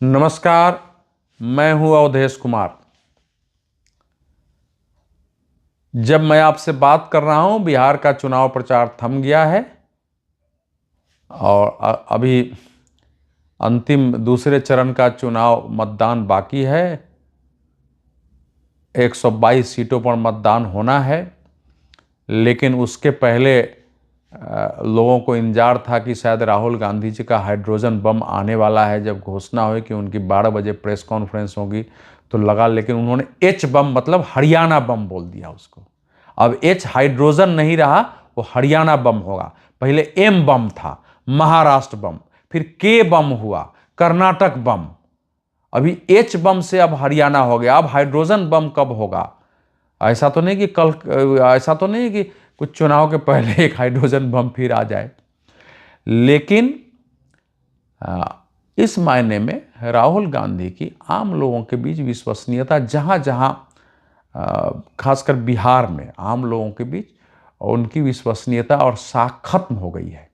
नमस्कार, मैं हूं अवधेश कुमार। जब मैं आपसे बात कर रहा हूं, बिहार का चुनाव प्रचार थम गया है और अभी अंतिम दूसरे चरण का चुनाव मतदान बाकी है। 122 सीटों पर मतदान होना है, लेकिन उसके पहले लोगों को इंतजार था कि शायद राहुल गांधी जी का हाइड्रोजन बम आने वाला है। जब घोषणा हुई कि उनकी 12 बजे प्रेस कॉन्फ्रेंस होगी तो लगा, लेकिन उन्होंने एच बम मतलब हरियाणा बम बोल दिया उसको। अब एच हाइड्रोजन नहीं रहा, वो हरियाणा बम होगा। पहले एम बम था, महाराष्ट्र बम, फिर के बम हुआ, कर्नाटक बम, अभी एच बम से अब हरियाणा हो गया। अब हाइड्रोजन बम कब होगा? ऐसा तो नहीं कि कल, ऐसा तो नहीं कि कुछ चुनाव के पहले एक हाइड्रोजन बम फिर आ जाए। लेकिन इस मायने में राहुल गांधी की आम लोगों के बीच विश्वसनीयता जहां जहां, खासकर बिहार में आम लोगों के बीच उनकी विश्वसनीयता और साख खत्म हो गई है।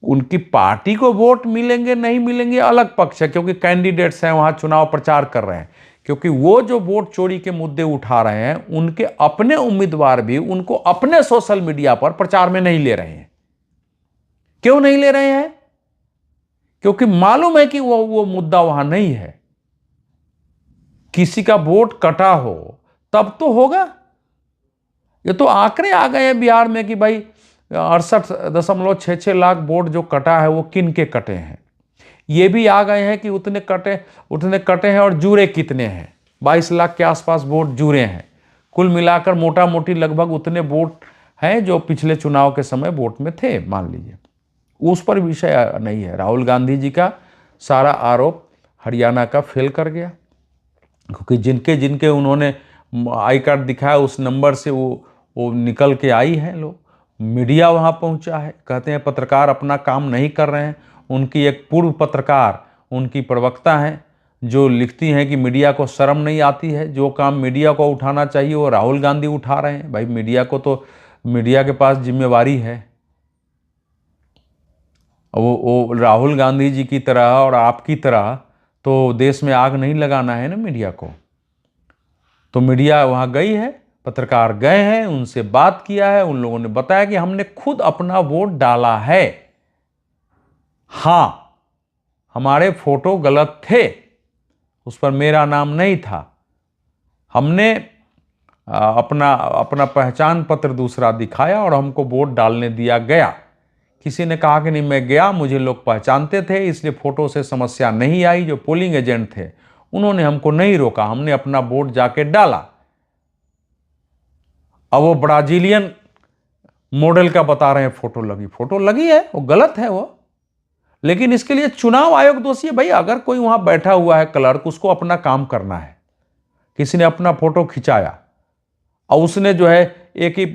उनकी पार्टी को वोट मिलेंगे नहीं मिलेंगे अलग पक्ष है, क्योंकि कैंडिडेट्स हैं वहां चुनाव प्रचार कर रहे हैं। क्योंकि वो जो वोट चोरी के मुद्दे उठा रहे हैं, उनके अपने उम्मीदवार भी उनको अपने सोशल मीडिया पर प्रचार में नहीं ले रहे हैं। क्यों नहीं ले रहे हैं? क्योंकि मालूम है कि वो मुद्दा वहां नहीं है। किसी का वोट कटा हो तब तो होगा। ये तो आंकड़े आ गए हैं बिहार में कि भाई 68.66 लाख वोट जो कटा है वो किन के कटे हैं। ये भी आ गए हैं कि उतने कटे हैं और जुड़े कितने हैं। 22 लाख के आसपास वोट जुड़े हैं। कुल मिलाकर मोटा मोटी लगभग उतने वोट हैं जो पिछले चुनाव के समय वोट में थे, मान लीजिए। उस पर विषय नहीं है। राहुल गांधी जी का सारा आरोप हरियाणा का फेल कर गया, क्योंकि जिनके जिनके उन्होंने आई कार्ड दिखाया उस नंबर से वो निकल के आई है। लोग, मीडिया वहाँ पहुँचा है, कहते हैं पत्रकार अपना काम नहीं कर रहे हैं। उनकी एक पूर्व पत्रकार, उनकी प्रवक्ता हैं, जो लिखती हैं कि मीडिया को शर्म नहीं आती है। जो काम मीडिया को उठाना चाहिए वो राहुल गांधी उठा रहे हैं। भाई मीडिया को तो, मीडिया के पास जिम्मेवारी है। वो राहुल गांधी जी की तरह और आपकी तरह तो देश में आग नहीं लगाना है ना मीडिया को। तो मीडिया वहाँ गई है, पत्रकार गए हैं, उनसे बात किया है। उन लोगों ने बताया कि हमने खुद अपना वोट डाला है। हाँ, हमारे फोटो गलत थे, उस पर मेरा नाम नहीं था। हमने अपना पहचान पत्र दूसरा दिखाया और हमको वोट डालने दिया गया। किसी ने कहा कि नहीं, मैं गया, मुझे लोग पहचानते थे, इसलिए फोटो से समस्या नहीं आई। जो पोलिंग एजेंट थे उन्होंने हमको नहीं रोका, हमने अपना वोट जाके डाला। अब वो ब्राजीलियन मॉडल का बता रहे हैं फोटो लगी है, वो गलत है वो। लेकिन इसके लिए चुनाव आयोग दोषी है। भाई अगर कोई वहां बैठा हुआ है क्लर्क, उसको अपना काम करना है। किसी ने अपना फोटो खिंचाया और उसने जो है एक ही,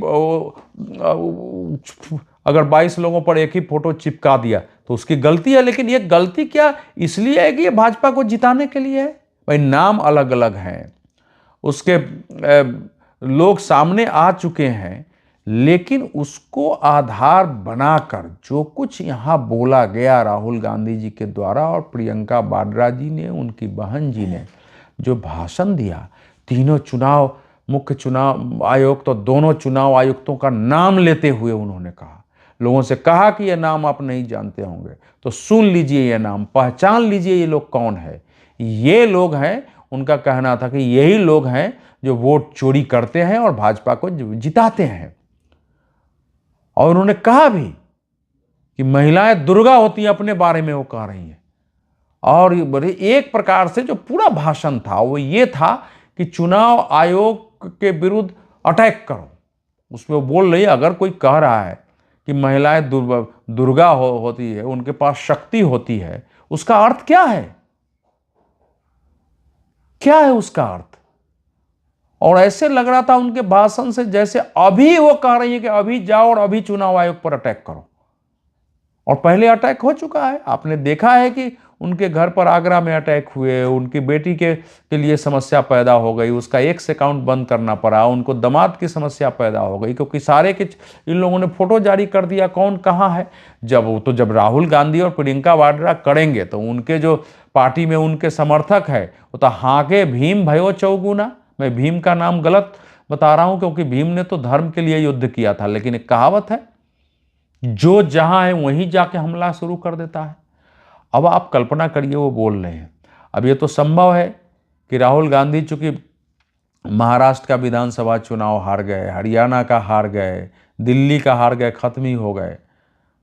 अगर 22 लोगों पर एक ही फोटो चिपका दिया तो उसकी गलती है। लेकिन ये गलती क्या इसलिए है कि ये भाजपा को जिताने के लिए है? भाई नाम अलग अलग हैं, उसके लोग सामने आ चुके हैं, लेकिन उसको आधार बनाकर जो कुछ यहां बोला गया राहुल गांधी जी के द्वारा और प्रियंका वाड्रा जी ने, उनकी बहन जी ने जो भाषण दिया, तीनों चुनाव, मुख्य चुनाव आयोग तो दोनों चुनाव आयुक्तों का नाम लेते हुए उन्होंने कहा, लोगों से कहा कि यह नाम आप नहीं जानते होंगे तो सुन लीजिए, यह नाम पहचान लीजिए, ये लोग कौन है। ये लोग हैं, उनका कहना था कि यही लोग हैं जो वोट चोरी करते हैं और भाजपा को जिताते हैं। और उन्होंने कहा भी कि महिलाएं दुर्गा होती हैं, अपने बारे में वो कह रही हैं। और एक प्रकार से जो पूरा भाषण था वो ये था कि चुनाव आयोग के विरुद्ध अटैक करो। उसमें वो बोल रही है, अगर कोई कह रहा है कि महिलाएं दुर्गा होती है, उनके पास शक्ति होती है, उसका अर्थ क्या है? क्या है उसका अर्थ? और ऐसे लग रहा था उनके भाषण से जैसे अभी वो कह रही है कि अभी जाओ और अभी चुनाव आयोग पर अटैक करो। और पहले अटैक हो चुका है, आपने देखा है कि उनके घर पर आगरा में अटैक हुए, उनकी बेटी के लिए समस्या पैदा हो गई, उसका एक्स अकाउंट बंद करना पड़ा, उनको दामाद की समस्या पैदा हो गई, क्योंकि सारे के इन लोगों ने फोटो जारी कर दिया कौन कहाँ है। जब राहुल गांधी और प्रियंका वाड्रा करेंगे तो उनके जो पार्टी में उनके समर्थक है वो तो हागे भीम भयो चौगुना, मैं भीम का नाम गलत बता रहा हूं क्योंकि भीम ने तो धर्म के लिए युद्ध किया था, लेकिन एक कहावत है जो जहां है वहीं जाके हमला शुरू कर देता है। अब आप कल्पना करिए वो बोल रहे हैं। अब ये तो संभव है कि राहुल गांधी चूंकि महाराष्ट्र का विधानसभा चुनाव हार गए, हरियाणा का हार गए, दिल्ली का हार गए, खत्म ही हो गए,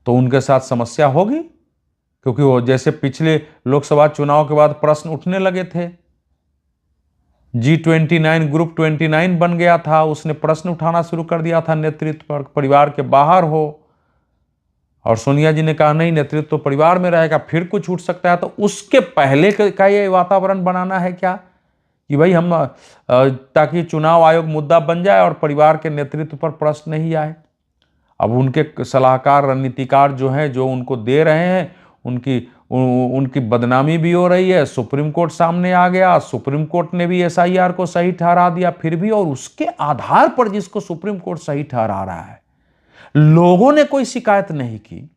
तो उनके साथ समस्या होगी, क्योंकि वो जैसे पिछले लोकसभा चुनाव के बाद प्रश्न उठने लगे थे, G29 ग्रुप 29 बन गया था, उसने प्रश्न उठाना शुरू कर दिया था नेतृत्व पर, परिवार के बाहर हो, और सोनिया जी ने कहा नहीं नेतृत्व तो परिवार में रहेगा, फिर कुछ उठ सकता है। तो उसके पहले का ये वातावरण बनाना है क्या कि भाई हम ताकि चुनाव आयोग मुद्दा बन जाए और परिवार के नेतृत्व पर प्रश्न नहीं आए। अब उनके सलाहकार रणनीतिकार जो हैं, जो उनको दे रहे हैं, उनकी बदनामी भी हो रही है। सुप्रीम कोर्ट सामने आ गया, सुप्रीम कोर्ट ने भी SIR को सही ठहरा दिया फिर भी, और उसके आधार पर जिसको सुप्रीम कोर्ट सही ठहरा रहा है, लोगों ने कोई शिकायत नहीं की,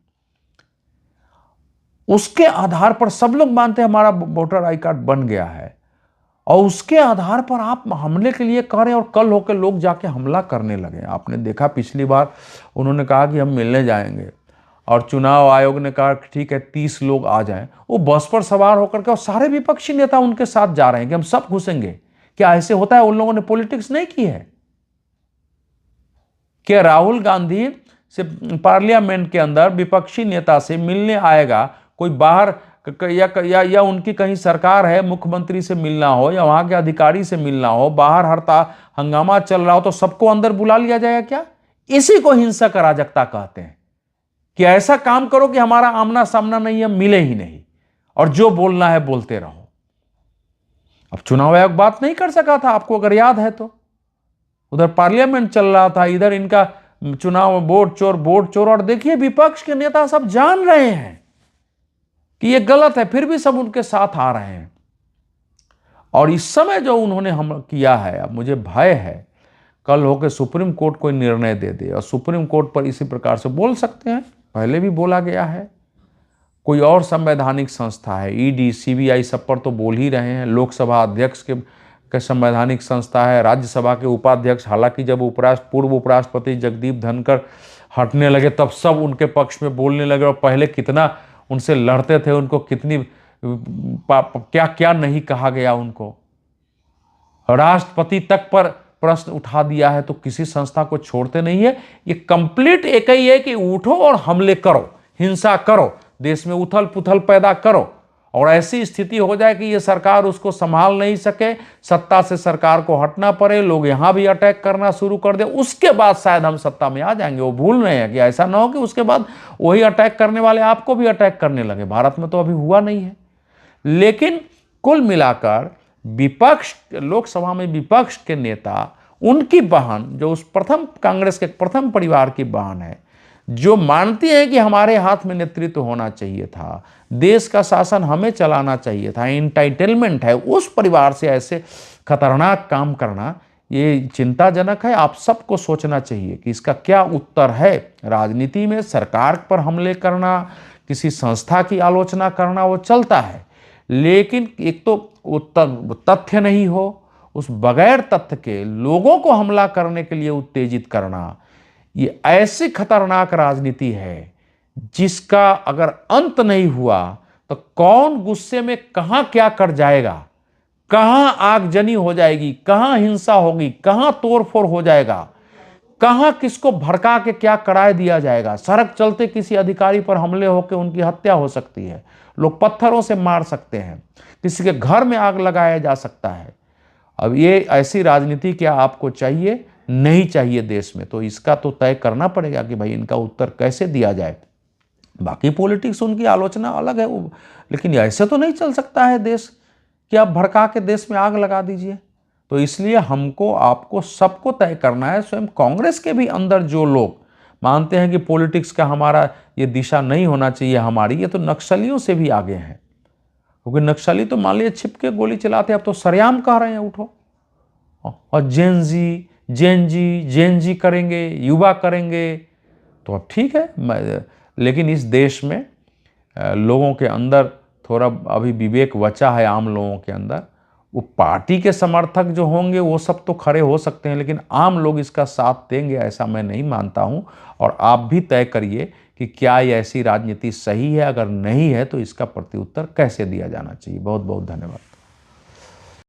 उसके आधार पर सब लोग मानते हैं हमारा वोटर आई कार्ड बन गया है, और उसके आधार पर आप हमले के लिए कह रहे हैं और कल होकर लोग जाके हमला करने लगे। आपने देखा पिछली बार उन्होंने कहा कि हम मिलने जाएंगे, और चुनाव आयोग ने कहा ठीक है 30 लोग आ जाएं, वो बस पर सवार होकर के और सारे विपक्षी नेता उनके साथ जा रहे हैं कि हम सब घुसेंगे। क्या ऐसे होता है? उन लोगों ने पॉलिटिक्स नहीं की है कि राहुल गांधी से पार्लियामेंट के अंदर विपक्षी नेता से मिलने आएगा कोई बाहर, या उनकी कहीं सरकार है, मुख्यमंत्री से मिलना हो या वहां के अधिकारी से मिलना हो, बाहर हड़ताल हंगामा चल रहा हो तो सबको अंदर बुला लिया जाएगा क्या? इसी को हिंसक अराजकता कहते हैं कि ऐसा काम करो कि हमारा आमना सामना नहीं है, मिले ही नहीं, और जो बोलना है बोलते रहो। अब चुनाव आयोग बात नहीं कर सका था, आपको अगर याद है तो। उधर पार्लियामेंट चल रहा था, इधर इनका चुनाव वोट चोर, और देखिए विपक्ष के नेता सब जान रहे हैं कि ये गलत है, फिर भी सब उनके साथ आ रहे हैं। और इस समय जो उन्होंने हम किया है, अब मुझे भय है कल होकर सुप्रीम कोर्ट कोई निर्णय दे दे, और सुप्रीम कोर्ट पर इसी प्रकार से बोल सकते हैं, पहले भी बोला गया है। कोई और संवैधानिक संस्था है, ED CBI सब पर तो बोल ही रहे हैं, लोकसभा अध्यक्ष के संवैधानिक संस्था है, राज्यसभा के उपाध्यक्ष, हालांकि जब पूर्व उपराष्ट्रपति जगदीप धनखड़ हटने लगे तब सब उनके पक्ष में बोलने लगे, और पहले कितना उनसे लड़ते थे, उनको कितनी क्या क्या नहीं कहा गया, उनको राष्ट्रपति तक पर प्रश्न उठा दिया है, तो किसी संस्था को छोड़ते नहीं है। ये कंप्लीट एक ही है कि उठो और हमले करो, हिंसा करो, देश में उथल पुथल पैदा करो, और ऐसी स्थिति हो जाए कि ये सरकार उसको संभाल नहीं सके, सत्ता से सरकार को हटना पड़े, लोग यहां भी अटैक करना शुरू कर दे, उसके बाद शायद हम सत्ता में आ जाएंगे। वो भूल रहे हैं कि ऐसा ना हो कि उसके बाद वही अटैक करने वाले आपको भी अटैक करने लगे। भारत में तो अभी हुआ नहीं है। लेकिन कुल मिलाकर विपक्ष, लोकसभा में विपक्ष के नेता, उनकी बहन जो उस कांग्रेस के प्रथम परिवार की बहन है, जो मानती है कि हमारे हाथ में नेतृत्व होना चाहिए था, देश का शासन हमें चलाना चाहिए था, इंटाइटलमेंट है, उस परिवार से ऐसे खतरनाक काम करना ये चिंताजनक है। आप सबको सोचना चाहिए कि इसका क्या उत्तर है। राजनीति में सरकार पर हमले करना, किसी संस्था की आलोचना करना वो चलता है, लेकिन एक तो तथ्य नहीं हो, उस बगैर तथ्य के लोगों को हमला करने के लिए उत्तेजित करना, ये ऐसी खतरनाक राजनीति है जिसका अगर अंत नहीं हुआ तो कौन गुस्से में कहां क्या कर जाएगा, कहां आगजनी हो जाएगी, कहां हिंसा होगी, कहां तोड़फोड़ हो जाएगा, कहां किसको भड़का के क्या कराए दिया जाएगा। सड़क चलते किसी अधिकारी पर हमले होकर उनकी हत्या हो सकती है, लोग पत्थरों से मार सकते हैं, किसी के घर में आग लगाया जा सकता है। अब ये ऐसी राजनीति क्या आपको चाहिए? नहीं चाहिए देश में। तो इसका तो तय करना पड़ेगा कि भाई इनका उत्तर कैसे दिया जाए। बाकी पॉलिटिक्स उनकी आलोचना अलग है, लेकिन ऐसे तो नहीं चल सकता है देश कि आप भड़का के देश में आग लगा दीजिए। तो इसलिए हमको, आपको, सबको तय करना है। स्वयं कांग्रेस के भी अंदर जो लोग मानते हैं कि पॉलिटिक्स का हमारा ये दिशा नहीं होना चाहिए हमारी, ये तो नक्सलियों से भी आगे हैं। क्योंकि नक्सली तो मान लीजिए छिप के गोली चलाते, अब तो सरेआम कह रहे हैं उठो, और जेन जी करेंगे, युवा करेंगे, तो अब ठीक है। लेकिन इस देश में लोगों के अंदर थोड़ा अभी विवेक बचा है, आम लोगों के अंदर। वो पार्टी के समर्थक जो होंगे वो सब तो खड़े हो सकते हैं, लेकिन आम लोग इसका साथ देंगे ऐसा मैं नहीं मानता हूं। और आप भी तय करिए कि क्या ये ऐसी राजनीति सही है, अगर नहीं है तो इसका प्रत्युत्तर कैसे दिया जाना चाहिए। बहुत बहुत धन्यवाद।